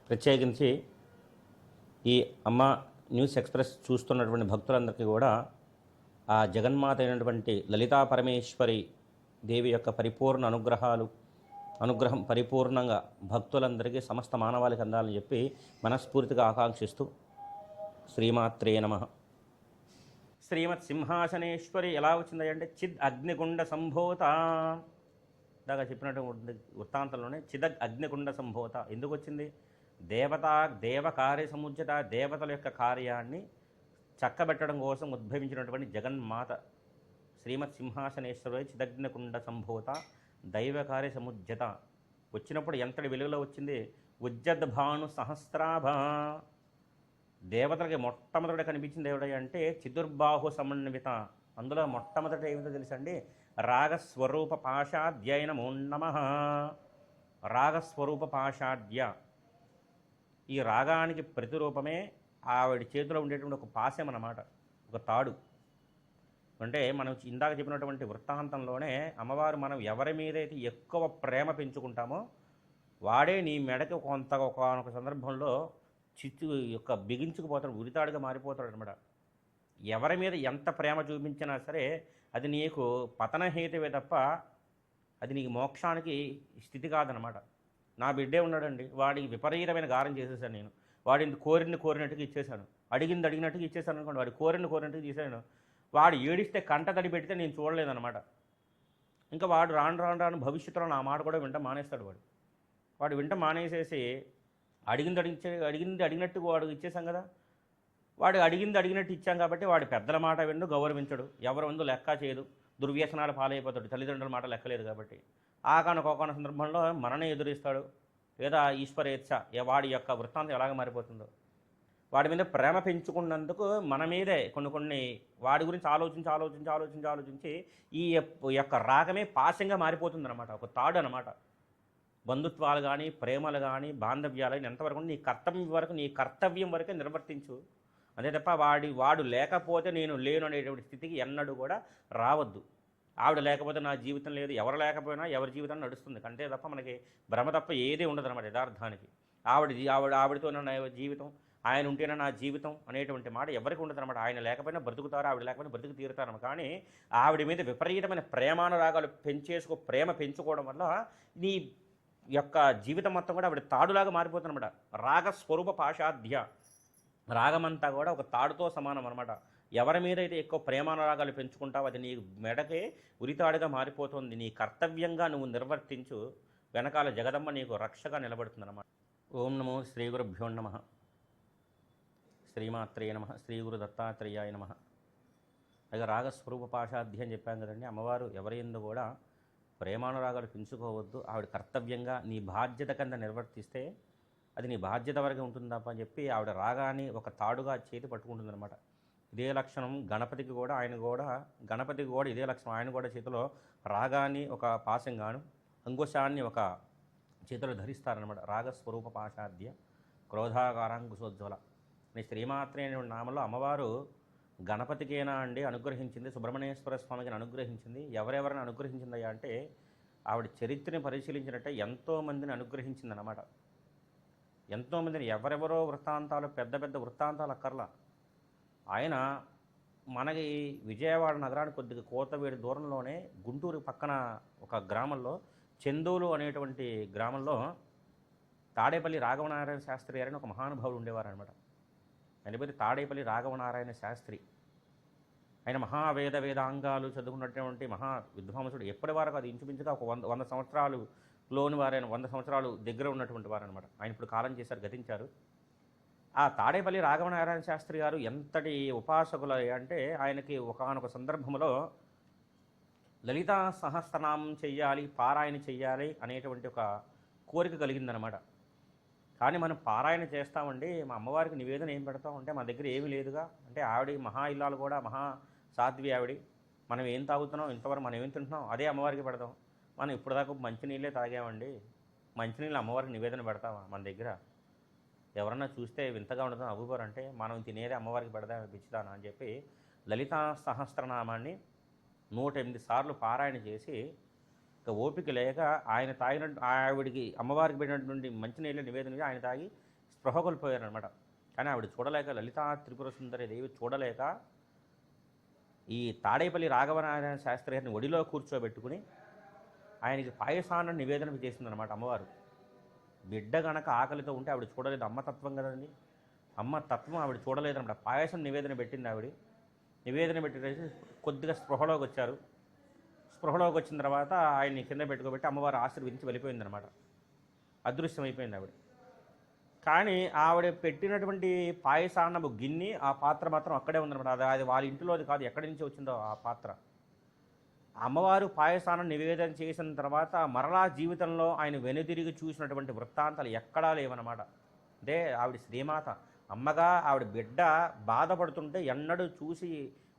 ప్రత్యేకించి ఈ అమ్మ న్యూస్ ఎక్స్ప్రెస్ చూస్తున్నటువంటి భక్తులందరికీ కూడా ఆ జగన్మాత అయినటువంటి లలితా పరమేశ్వరి దేవి యొక్క పరిపూర్ణ అనుగ్రహం పరిపూర్ణంగా భక్తులందరికీ సమస్త మానవాళికి అందాలని చెప్పి మనస్ఫూర్తిగా ఆకాంక్షిస్తూ శ్రీమాత్రే నమః. శ్రీమత్ సింహాసనేశ్వరి ఎలా వచ్చిందంటే చిద్ అగ్నిగుండ సంభూత. ఇందాక చెప్పినటువంటి వృత్తాంతంలోనే చిదగ్ అగ్నిగుండ సంభూత ఎందుకు వచ్చింది? దేవకార్య సముజ్జత, దేవతల యొక్క కార్యాన్ని చక్కబెట్టడం కోసం ఉద్భవించినటువంటి జగన్మాత శ్రీమత్ సింహాసనేశ్వరి చిదగ్నికుండ సంభూత దైవకార్య సముజ్జత. వచ్చినప్పుడు ఎంతటి వెలుగులో వచ్చింది? ఉజ్జద్భాను సహస్రాభ. దేవతలకి మొట్టమొదట కనిపించింది ఎవడ అంటే చిదుర్బాహు సమన్విత. అందులో మొట్టమొదట ఏమిటో తెలుసండి? రాగస్వరూప పాషాధ్యయ నమో నమః. రాగస్వరూప పాషాధ్య, ఈ రాగానికి ప్రతిరూపమే ఆవిడ చేతిలో ఉండేటువంటి ఒక పాశం అన్నమాట, ఒక తాడు. అంటే మనం ఇందాక చెప్పినటువంటి వృత్తాంతంలోనే అమ్మవారు మనం ఎవరి మీదైతే ఎక్కువ ప్రేమ పెంచుకుంటామో వాడే నీ మెడకి ఒకనొక సందర్భంలో చిచ్చు యొక్క బిగించుకుపోతాడు, ఉరితాడుగా మారిపోతాడు అనమాట. ఎవరి మీద ఎంత ప్రేమ చూపించినా సరే అది నీకు పతనహేతువే తప్ప అది నీకు మోక్షానికి స్థితి కాదనమాట. నా బిడ్డే ఉన్నాడండి, వాడికి విపరీతమైన గారం చేసేసాను నేను. వాడిని కోరినట్టుగా ఇచ్చేసాను, అడిగినట్టుగా ఇచ్చేసాను అనుకోండి. వాడు కోరినట్టుగా చేశాను. వాడు ఏడిస్తే కంట తడి పెడితే నేను చూడలేదన్నమాట. ఇంకా వాడు రాను భవిష్యత్తులో నా మాట కూడా వింట మానేస్తాడు. వాడు వింట మానేసేసి అడిగినట్టు వాడు ఇచ్చేసాం కదా. వాడు అడిగినట్టు ఇచ్చాం కాబట్టి వాడు పెద్దల మాట విండు, గౌరవించడు, ఎవరి ముందు లెక్క చేయదు, దుర్వ్యసనాలు పాలైపోతాడు, తల్లిదండ్రుల మాట లెక్కలేదు కాబట్టి. ఒకనొక సందర్భంలో మననే ఎదురిస్తాడు, లేదా ఈశ్వరేచ్ఛ. వాడి యొక్క వృత్తాంతం ఎలాగ మారిపోతుందో, వాడి మీద ప్రేమ పెంచుకున్నందుకు మన మీదే కొన్ని వాడి గురించి ఆలోచించి ఈ యొక్క రాగమే పాశంగా మారిపోతుంది అనమాట, ఒక తాడు అనమాట. బంధుత్వాలు కానీ, ప్రేమలు కానీ, బాంధవ్యాలు కానీ ఎంతవరకు నీ కర్తవ్యం వరకే నిర్వర్తించు. అంతే తప్ప వాడు లేకపోతే నేను లేను అనేటువంటి స్థితికి ఎన్నడూ కూడా రావద్దు. ఆవిడ లేకపోతే నా జీవితం లేదు, ఎవరు లేకపోయినా ఎవరి జీవితం నడుస్తుంది. అంతే తప్ప మనకి భ్రమ తప్ప ఏదే ఉండదు అనమాట యథార్థానికి. ఆవిడతో నా జీవితం, ఆయన ఉంటేనే నా జీవితం అనేటువంటి మాట ఎవరికి ఉండదు అనమాట. ఆయన లేకపోయినా బ్రతుకుతారు, ఆవిడ లేకపోయినా బ్రతుకు తీరుతారు. కానీ ఆవిడ మీద విపరీతమైన ప్రేమానురాగాలు ప్రేమ పెంచుకోవడం వల్ల నీ యొక్క జీవితం మొత్తం కూడా ఆవిడ తాడులాగా మారిపోతుందన్నమాట. రాగస్వరూప పాషాధ్య, రాగమంతా కూడా ఒక తాడుతో సమానం అనమాట. ఎవరి మీద అయితే ఎక్కువ ప్రేమానురాగాలు పెంచుకుంటావో అది నీ మెడకే ఉరితాడుగా మారిపోతుంది. నీ కర్తవ్యంగా నువ్వు నిర్వర్తించు, వెనకాల జగదమ్మ నీకు రక్షగా నిలబడుతుందన్నమాట. ఓం నమో శ్రీ గురుభ్యో నమః. శ్రీమాత్రే నమః. శ్రీ గురు దత్తాత్రేయాయ నమః. అలాగే రాగస్వరూప పాషాధ్య అని చెప్పాం కదండి. అమ్మవారు ఎవరి యందు కూడా ప్రేమానురాగాలు పెంచుకోవద్దు, ఆవిడ కర్తవ్యంగా నీ బాధ్యత కింద నిర్వర్తిస్తే అది నీ బాధ్యత వరకే ఉంటుంది తప్ప అని చెప్పి ఆవిడ రాగాన్ని ఒక తాడుగా చేతి పట్టుకుంటుందన్నమాట. ఇదే లక్షణం గణపతికి కూడా ఇదే లక్షణం. ఆయన కూడా చేతిలో రాగాన్ని ఒక పాశంగాను, అంకుశాన్ని ఒక చేతిలో ధరిస్తారనమాట. రాగస్వరూప పాషాధ్య క్రోధాకారాంకుశోజ్వల అని శ్రీమాత్రే అనే నామంలో అమ్మవారు గణపతికైనా అండి అనుగ్రహించింది, సుబ్రహ్మణ్యేశ్వర స్వామికి అనుగ్రహించింది. ఎవరెవరిని అనుగ్రహించిందయ్యా అంటే ఆవిడ చరిత్రని పరిశీలించినట్టే ఎంతోమందిని అనుగ్రహించిందన్నమాట. ఎంతోమందిని, ఎవరెవరో వృత్తాంతాలు, పెద్ద పెద్ద వృత్తాంతాలు అక్కర్లా. ఆయన మనకి విజయవాడ నగరానికి కొద్దిగా కోతవేడి దూరంలోనే గుంటూరు పక్కన ఒక గ్రామంలో చందూలు అనేటువంటి గ్రామంలో తాడేపల్లి రాఘవనారాయణ శాస్త్రి గారని ఒక మహానుభావుడు ఉండేవారు అనమాట. ఆయన పేరు తాడేపల్లి రాఘవనారాయణ శాస్త్రి. ఆయన వేదాంగాలు చదువుకున్నటువంటి మహా విద్వాంసుడు. ఎప్పటి వరకు అది ఇంచుమించుగా ఒక 100 సంవత్సరాలులోని వారైన, 100 సంవత్సరాలు దగ్గర ఉన్నటువంటి వారు అనమాట. ఆయన ఇప్పుడు కాలం చేశారు, గతించారు. ఆ తాడేపల్లి రాఘవనారాయణ శాస్త్రి గారు ఎంతటి ఉపాసకులు అంటే ఆయనకి ఒకానొక సందర్భంలో లలితా సహస్రనామం చెయ్యాలి, పారాయణ చెయ్యాలి అనేటువంటి ఒక కోరిక కలిగిందనమాట. కానీ మనం పారాయణ చేస్తామండి, మా అమ్మవారికి నివేదన ఏం పెడతాం అంటే మా దగ్గర ఏమీ లేదుగా. అంటే ఆవిడ మహా ఇల్లాలు కూడా మహా సాధ్వి ఆవిడ. మనం ఏం తాగుతున్నాం, ఇంతవరకు మనం ఏం తింటున్నాం అదే అమ్మవారికి పెడతాం. మనం ఇప్పటిదాకా మంచినీళ్ళే తాగామండి, మంచినీళ్ళు అమ్మవారికి నివేదన పెడతామా? మన దగ్గర ఎవరన్నా చూస్తే వింతగా ఉండదు, నవ్వుకోరు. అంటే మనం తినేది అమ్మవారికి పెడదాం పిచ్చిదానా అని చెప్పి లలితా సహస్రనామాన్ని 108 సార్లు పారాయణ చేసి ఓపిక లేక ఆయన తాగినట్టు ఆవిడికి అమ్మవారికి పెట్టినటువంటి మంచినీళ్ళ నివేదనగా ఆయన తాగి స్పృహ కోల్పోయారనమాట. కానీ ఆవిడ చూడలేక, లలితా త్రిపుర సుందరి దేవి చూడలేక ఈ తాడేపల్లి రాఘవనారాయణ శాస్త్రి గారిని ఒడిలో కూర్చోబెట్టుకుని ఆయనకి పాయసాన్ని నివేదన చేసిందనమాట అమ్మవారు. బిడ్డ గనక ఆకలితో ఉంటే ఆవిడ చూడలేదు, అమ్మ తత్వం కదండి, అమ్మ తత్వం ఆవిడ చూడలేదన్నమాట. పాయసం నివేదన పెట్టింది ఆవిడ. నివేదన పెట్టేసి కొద్దిగా స్పృహలోకి వచ్చారు. స్పృహలోకి వచ్చిన తర్వాత ఆయన్ని కింద పెట్టుకోబెట్టి అమ్మవారు ఆశీర్వదించి వెళ్ళిపోయిందనమాట. అదృశ్యమైపోయింది ఆవిడ. కానీ ఆవిడ పెట్టినటువంటి పాయసాన్నము గిన్నె, ఆ పాత్ర మాత్రం అక్కడే ఉందన్నమాట. అది వాళ్ళ ఇంటిలోది కాదు, ఎక్కడి నుంచి వచ్చిందో ఆ పాత్ర. అమ్మవారు పాయసాన్ని నివేదన చేసిన తర్వాత మరలా జీవితంలో ఆయన వెనుదిరిగి చూసినటువంటి వృత్తాంతాలు ఎక్కడా లేవన్నమాట. అంటే ఆవిడ శ్రీమాత, అమ్మగా ఆవిడ బిడ్డ బాధపడుతుంటే ఎన్నడూ చూసి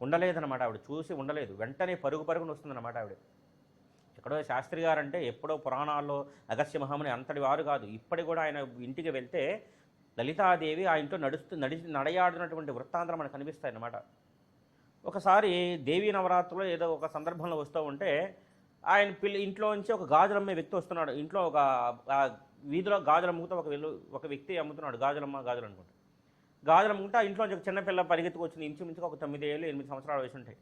ఉండలేదన్నమాట. ఆవిడ చూసి ఉండలేదు, వెంటనే పరుగు పరుగున వస్తుందన్నమాట ఆవిడ. ఎక్కడో శాస్త్రి గారంటే ఎప్పుడో పురాణాల్లో అగస్త్య మహాముని అంతటి వారు కాదు. ఇప్పటికి కూడా ఆయన ఇంటికి వెళ్తే లలితాదేవి ఆ ఇంట్లో నడయాడినటువంటి వృత్తాంతాలు మనకు కనిపిస్తాయి అన్నమాట. ఒకసారి దేవీ నవరాత్రులు ఏదో ఒక సందర్భంలో వస్తూ ఉంటే ఆయన ఇంట్లో నుంచి ఒక గాజులమ్మే వ్యక్తి వస్తున్నాడు. ఇంట్లో ఒక వీధిలో గాజులు అమ్ముతూ ఒక వ్యక్తి అమ్ముతున్నాడు, గాజులు అనుకుంటా. గాజులు అమ్ముకుంటే ఆ ఇంట్లో ఒక చిన్నపిల్ల పరిగెత్తుకు వచ్చింది. ఇంచుమించుగా ఒక 9 ఏళ్ళు 8 సంవత్సరాలు వయసు ఉంటాయి.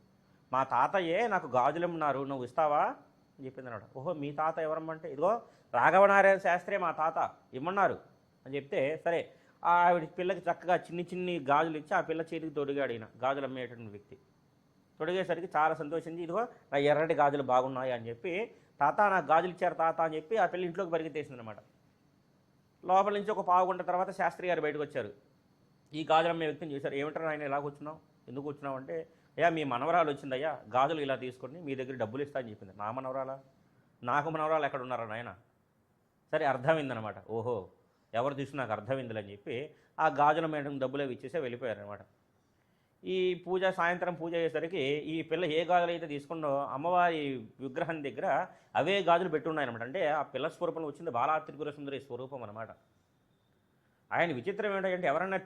మా తాతయ్యే నాకు గాజులు అమ్మున్నారు, నువ్వు ఇస్తావా అని చెప్పింది అన్నాడు. ఓహో, మీ తాత ఎవరమ్మంటే ఇదిగో రాఘవనారాయణ శాస్త్రే మా తాత ఇమ్మన్నారు అని చెప్తే, సరే ఆవిడ పిల్లకి చక్కగా చిన్ని గాజులు ఇచ్చి ఆ పిల్ల చేతికి తొడిగాడు ఈయన, గాజులు అమ్మేటువంటి వ్యక్తి. తొడిగేసరికి చాలా సంతోషించి, ఇదిగో నా ఎర్రటి గాజులు బాగున్నాయి అని చెప్పి, తాత నాకు గాజులు ఇచ్చారు తాత అని చెప్పి ఆ పిల్ల ఇంట్లోకి పరిగెత్తేసింది అనమాట. లోపల నుంచి ఒక పావు గంట తర్వాత శాస్త్రి గారు బయటకు వచ్చారు. ఈ గాజులు అమ్మే వ్యక్తిని చూశారు. ఏమిటారు ఆయన ఇలా కూర్చున్నావు, ఎందుకు కూర్చున్నావు అంటే, అయ్యా మీ మనవరాలు వచ్చిందయ్యా, గాజులు ఇలా తీసుకొని మీ దగ్గర డబ్బులు ఇస్తా అని చెప్పింది. నా మనవరాలా, నాకు మనవరాలు ఎక్కడ ఉన్నారా నాయన? సరే అర్థమైందనమాట. ఓహో, ఎవరు తీసుకు నాకు అర్థమైందిలే అని చెప్పి ఆ గాజుల మేడం డబ్బులు ఇచ్చేసే వెళ్ళిపోయారనమాట. ఈ సాయంత్రం పూజ అయ్యేసరికి ఈ పిల్ల ఏ గాజులు అయితే తీసుకుందో అమ్మవారి విగ్రహం దగ్గర అవే గాజులు పెట్టున్నాయనమాట. అంటే ఆ పిల్ల స్వరూపంలో వచ్చింది బాలా త్రిపుర సుందరి స్వరూపం అనమాట. ఆయన విచిత్రం ఏంటంటే, ఎవరైనా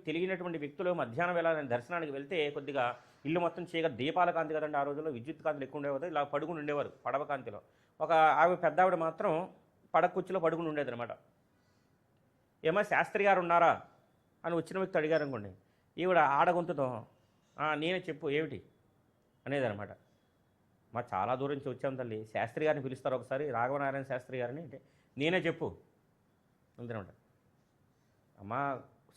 తెలియనటువంటి వ్యక్తులు మధ్యాహ్నం వేళ దర్శనానికి వెళ్తే కొద్దిగా ఇల్లు మొత్తం చీకటి, దీపాల కాంతి కదండి ఆ రోజుల్లో, విద్యుత్ కాంతులు ఎక్కువ ఉండేవారు, ఇలా పడుకుని ఉండేవారు పడవ కాంతిలో. ఒక పెద్ద ఆవిడ మాత్రం పడకుర్చీలో పడుకుని ఉండేది అనమాట. ఏమో శాస్త్రి గారు ఉన్నారా అని వచ్చిన వ్యక్తి అడిగారు అనుకోండి, ఈవిడ ఆడగొంతుతో నేనే చెప్పు ఏమిటి అనేదనమాట. మా చాలా దూరం నుంచి వచ్చాం తల్లి, శాస్త్రి గారిని పిలుస్తారు ఒకసారి, రాఘవనారాయణ శాస్త్రి గారిని అంటే, నేనే చెప్పు అంతేనమాట. అమ్మా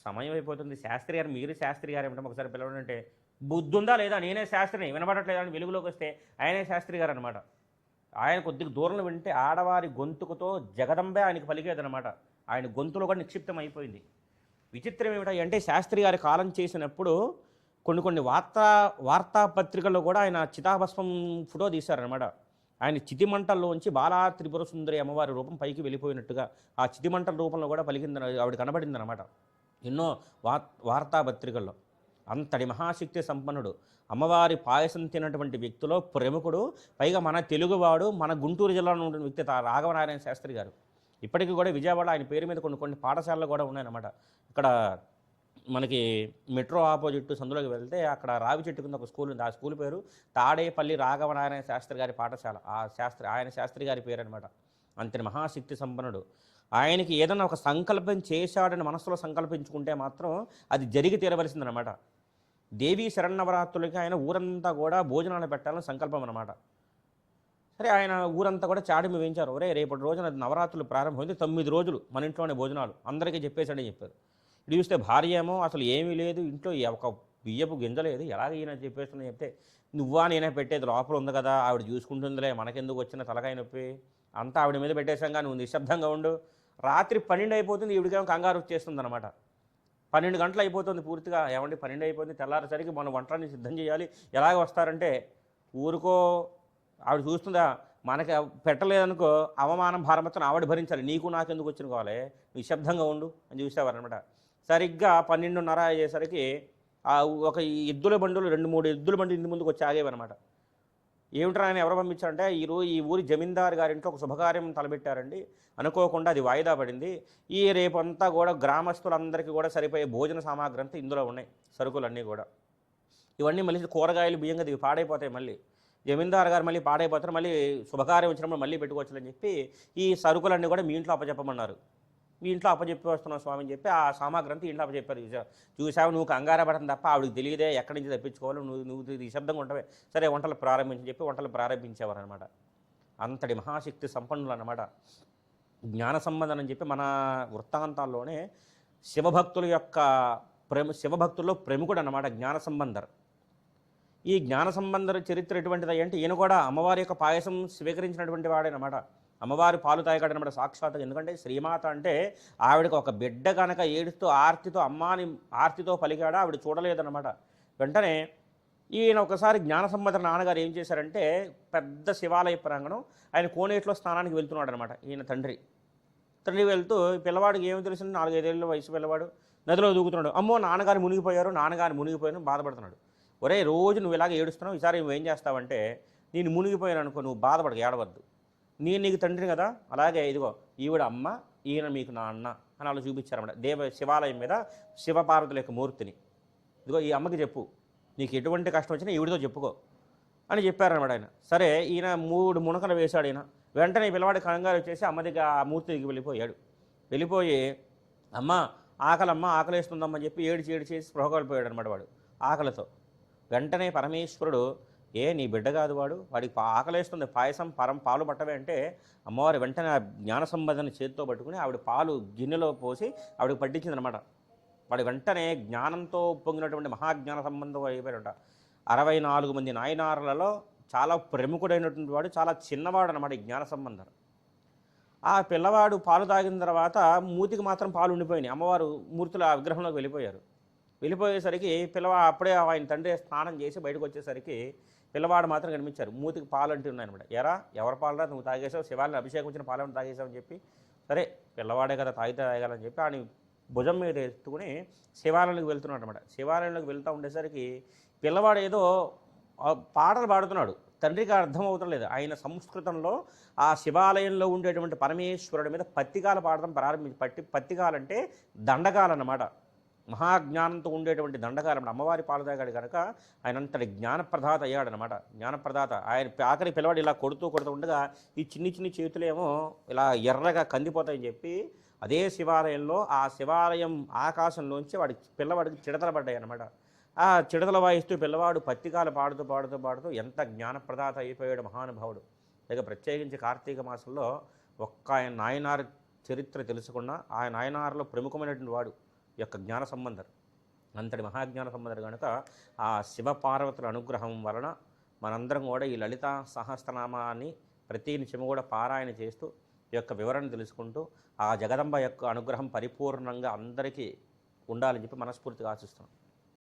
సమయం అయిపోతుంది, శాస్త్రి గారు మీరు శాస్త్రి గారు ఏమిటో ఒకసారి పిలవడంటే, బుద్ధి ఉందా లేదా, నేనే శాస్త్రిని వినబడట్లేదా అని వెలుగులోకి వస్తే ఆయనే శాస్త్రి గారు అనమాట. ఆయన కొద్దిగా దూరంలో వింటే ఆడవారి గొంతుకుతో జగదంబే ఆయనకు పలికేదనమాట. ఆయన గొంతులో కూడా నిక్షిప్తం అయిపోయింది. విచిత్రం ఏమిటంటే, శాస్త్రి గారి కాలం చేసినప్పుడు కొన్ని వార్తాపత్రికల్లో కూడా ఆయన చితాభస్మం ఫోటో తీశారనమాట. ఆయన చితిమంటల్లోంచి బాలా త్రిపుర సుందరి అమ్మవారి రూపం పైకి వెళ్ళిపోయినట్టుగా ఆ చితిమంటల రూపంలో కూడా ఆవిడ కనబడిందనమాట ఎన్నో వార్తాపత్రికల్లో. అంతటి మహాశక్తి సంపన్నుడు, అమ్మవారి పాయసం తిన్నటువంటి వ్యక్తిలో ప్రముఖుడు, పైగా మన తెలుగువాడు, మన గుంటూరు జిల్లాలో ఉన్న వ్యక్తి రాఘవనారాయణ శాస్త్రి గారు. ఇప్పటికీ కూడా విజయవాడ ఆయన పేరు మీద కొన్ని పాఠశాలలు కూడా ఉన్నాయన్నమాట. ఇక్కడ మనకి మెట్రో ఆపోజిట్ సందులోకి వెళ్తే అక్కడ రావి చెట్టు కింద ఒక స్కూల్ ఉంది. ఆ స్కూల్ పేరు తాడేపల్లి రాఘవనారాయణ శాస్త్రి గారి పాఠశాల. ఆయన శాస్త్రి గారి పేరు అనమాట. అంతటి మహాశక్తి సంపన్నుడు. ఆయనకి ఏదైనా ఒక సంకల్పం చేశాడని మనసులో సంకల్పించుకుంటే మాత్రం అది జరిగి తీరవలసిందనమాట. దేవీ శరన్నవరాత్రులకి ఆయన ఊరంతా కూడా భోజనాలు పెట్టాలని సంకల్పం అనమాట. సరే ఆయన ఊరంతా కూడా చాటిమి వేయించారు. రేపటి రోజున నవరాత్రులు ప్రారంభమైంది, 9 రోజులు మన ఇంట్లోనే భోజనాలు అందరికీ చెప్పేసాడని చెప్పారు. ఇటు చూస్తే భార్య ఏమో అసలు ఏమీ లేదు, ఇంట్లో ఒక బియ్యపు గింజ లేదు, ఎలాగ ఈయన చెప్పేస్తున్నా చెప్తే, నువ్వా నేనే పెట్టేది, లోపల ఉంది కదా ఆవిడ చూసుకుంటుందిలే, మనకెందుకు వచ్చిన తలకాయ నొప్పి, అంతా ఆవిడ మీద పెట్టేశాం, నువ్వు నిశ్శబ్దంగా ఉండు. రాత్రి 12 అయిపోతుంది, ఈవిడికేమో కంగారు వచ్చేస్తుంది అనమాట. 12 గంటలు అయిపోతుంది పూర్తిగా. ఏమంటే 12 అయిపోతుంది, తెల్లారేసరికి మనం వంటని సిద్ధం చేయాలి. ఎలాగ వస్తారంటే, ఊరుకో ఆవిడ చూస్తుందా, మనకి పెట్టలేదనుకో అవమానం భారమత్వం ఆవిడ భరించాలి, నీకు నాకెందుకు వచ్చిన కావాలి, నిశ్శబ్దంగా ఉండు అని చూసేవారనమాట. సరిగ్గా 12:30 అయ్యేసరికి ఒక ఎద్దుల బండులు 2-3 ఎద్దుల బండి ఇంటి ముందుకు వచ్చి ఆగేవన్నమాట. ఏమిట్రా ఆయన ఎవరు పంపించారంటే, ఈ ఊరి జమీందారు గారింట్లో ఒక శుభకార్యం తలపెట్టారండి, అనుకోకుండా అది వాయిదా పడింది. రేపంతా కూడా గ్రామస్తులందరికీ కూడా సరిపోయే భోజన సామాగ్రి అంతా ఇందులో ఉన్నాయి, సరుకులన్నీ కూడా. ఇవన్నీ మళ్ళీ కూరగాయలు బియ్యంగా ఇవి పాడైపోతాయి, మళ్ళీ జమీందారు గారు మళ్ళీ పాడైపోతారు, మళ్ళీ శుభకార్యం వచ్చినప్పుడు మళ్ళీ పెట్టుకోవచ్చులని చెప్పి ఈ సరుకులన్నీ కూడా మీ ఇంట్లో అప్పచెప్పమన్నారు. మీ ఇంట్లో అప్పచెప్పి వస్తున్నావు స్వామి అని చెప్పి ఆ సామాగ్రి అంతా ఇంట్లో అప్పచెప్పారు. చూసావు నువ్వు కంగార పడటం తప్ప ఆవిడకి తెలియదే ఎక్కడి నుంచి తెప్పించుకోవాలి, నువ్వు నువ్వు నిశ్శబ్దంగా ఉంటావే, సరే వంటలు ప్రారంభించని చెప్పి వంటలు ప్రారంభించేవారు అనమాట. అంతటి మహాశక్తి సంపన్నులు అన్నమాట. జ్ఞాన సంబంధం అని చెప్పి మన వృత్తాంతాల్లోనే శివభక్తుల యొక్క శివభక్తుల్లో ప్రముఖుడు అన్నమాట జ్ఞాన సంబంధర్. ఈ జ్ఞాన సంబంధర చరిత్ర ఎటువంటిది అంటే ఈయన కూడా అమ్మవారి యొక్క పాయసం స్వీకరించినటువంటి వాడేనమాట. అమ్మవారి పాలు తాగాడనమాట సాక్షాత్తుగా. ఎందుకంటే శ్రీమాత అంటే ఆవిడకి ఒక బిడ్డ కనుక ఏడుస్తూ ఆర్తితో అమ్మాని ఆర్తితో పలికాడా ఆవిడ చూడలేదన్నమాట. వెంటనే ఈయన ఒకసారి జ్ఞాన సంబంధర నాన్నగారు ఏం చేశారంటే పెద్ద శివాలయ ప్రాంగణం, ఆయన కోనేటిలో స్నానానికి వెళ్తున్నాడు అనమాట. ఈయన తండ్రి వెళ్తూ పిల్లవాడికి ఏమి తెలిసింది, 4-5 ఏళ్ళ వయసు పిల్లవాడు నదిలో దూకుతున్నాడు. అమ్మో నాన్నగారు మునిగిపోయారు బాధపడుతున్నాడు. ఒరే రోజు నువ్వు ఇలాగ ఏడుస్తున్నావు, ఈసారి నువ్వు ఏం చేస్తావంటే నేను మునిగిపోయాను అనుకో, నువ్వు బాధపడక ఏడవద్దు, నేను నీకు తండ్రిని కదా, అలాగే ఇదిగో ఈవిడ అమ్మ ఈయన మీకు నాన్న అని అలా చూపించారన్నమాట. శివాలయం మీద శివపార్వతుల యొక్క మూర్తిని. ఇదిగో ఈ అమ్మకి చెప్పు, నీకు ఎటువంటి కష్టం వచ్చినా ఈవిడితో చెప్పుకో అని చెప్పారనమాట ఆయన. సరే ఈయన 3 మునకలు వేశాడు. ఈయన వెంటనే పిల్లవాడి కంగారు వచ్చేసి అమ్మ దగ్గర ఆ మూర్తి దిగి వెళ్ళిపోయి అమ్మ ఆకలేస్తుందమ్మని చెప్పి ఏడిచేసి స్పృహ కోల్పోయాడు అనమాట వాడు ఆకలితో. వెంటనే పరమేశ్వరుడు నీ బిడ్డ కాదు వాడికి ఆకలేస్తుంది, పాయసం పాలు పట్టవే అంటే అమ్మవారు వెంటనే ఆ జ్ఞాన సంబంధాన్ని చేతితో పట్టుకుని ఆవిడ పాలు గిన్నెలో పోసి ఆవిడకి పట్టించిందనమాట. వాడి వెంటనే జ్ఞానంతో పొంగినటువంటి మహాజ్ఞాన సంబంధం అయిపోయాడట. 64 మంది నాయనార్లలో చాలా ప్రముఖుడైనటువంటి వాడు, చాలా చిన్నవాడు అనమాట ఈ జ్ఞాన సంబంధం. ఆ పిల్లవాడు పాలు తాగిన తర్వాత మూతికి మాత్రం పాలు ఉండిపోయినాయి. అమ్మవారు మూర్తుల విగ్రహంలోకి వెళ్ళిపోయేసరికి అప్పుడే ఆయన తండ్రి స్నానం చేసి బయటకు వచ్చేసరికి పిల్లవాడు మాత్రం కనిపించారు. మూతికి పాలు అంటూ ఉన్నాయన్నమాట. ఎవరి పాలరా నువ్వు తాగేసావు, శివాలని అభిషేకం వచ్చిన పాలను తాగేసావు అని చెప్పి, సరే పిల్లవాడే కదా తాగాలని చెప్పి ఆయన భుజం మీద ఎత్తుకుని శివాలయంలోకి వెళ్తున్నాడు అనమాట. శివాలయంలోకి వెళ్తూ ఉండేసరికి పిల్లవాడు ఏదో పాటలు పాడుతున్నాడు. తండ్రికి అర్థమవుతం లేదు. ఆయన సంస్కృతంలో ఆ శివాలయంలో ఉండేటువంటి పరమేశ్వరుడి మీద పత్తికాలు పాడడం పత్తికాలంటే దండకాలన్నమాట. మహాజ్ఞానంతో ఉండేటువంటి దండకాలం. అమ్మవారి పాలు తాగాడు కనుక ఆయన అంతటి జ్ఞానప్రదాత అయ్యాడనమాట. జ్ఞానప్రదాత ఆయన ఆఖరి పిల్లవాడు ఇలా కొడుతూ ఉండగా ఈ చిన్ని చేతులేమో ఇలా ఎర్రగా కందిపోతాయని చెప్పి అదే శివాలయంలో ఆ శివాలయం ఆకాశంలోంచి పిల్లవాడికి చిడతలు పడ్డాయి అనమాట. ఆ చిడతల వాయిస్తూ పిల్లవాడు పత్తికాలు పాడుతూ ఎంత జ్ఞానప్రదాత అయిపోయాడు మహానుభావుడు. ఇక ప్రత్యేకించి కార్తీక మాసంలో ఒక్క ఆయన నాయనార్ చరిత్ర తెలుసుకున్నా ఆ నాయనార్లో ప్రముఖమైనటువంటి వాడు యొక్క జ్ఞాన సంబంధర్. అంతటి మహాజ్ఞాన సంబంధర్ కనుక ఆ శివపార్వతుల అనుగ్రహం వలన మనందరం కూడా ఈ లలితా సహస్రనామాన్ని ప్రతి నిమిషము కూడా పారాయణ చేస్తూ ఈ యొక్క వివరణ తెలుసుకుంటూ ఆ జగదంబ యొక్క అనుగ్రహం పరిపూర్ణంగా అందరికీ ఉండాలని చెప్పి మనస్ఫూర్తిగా ఆశిస్తున్నాం.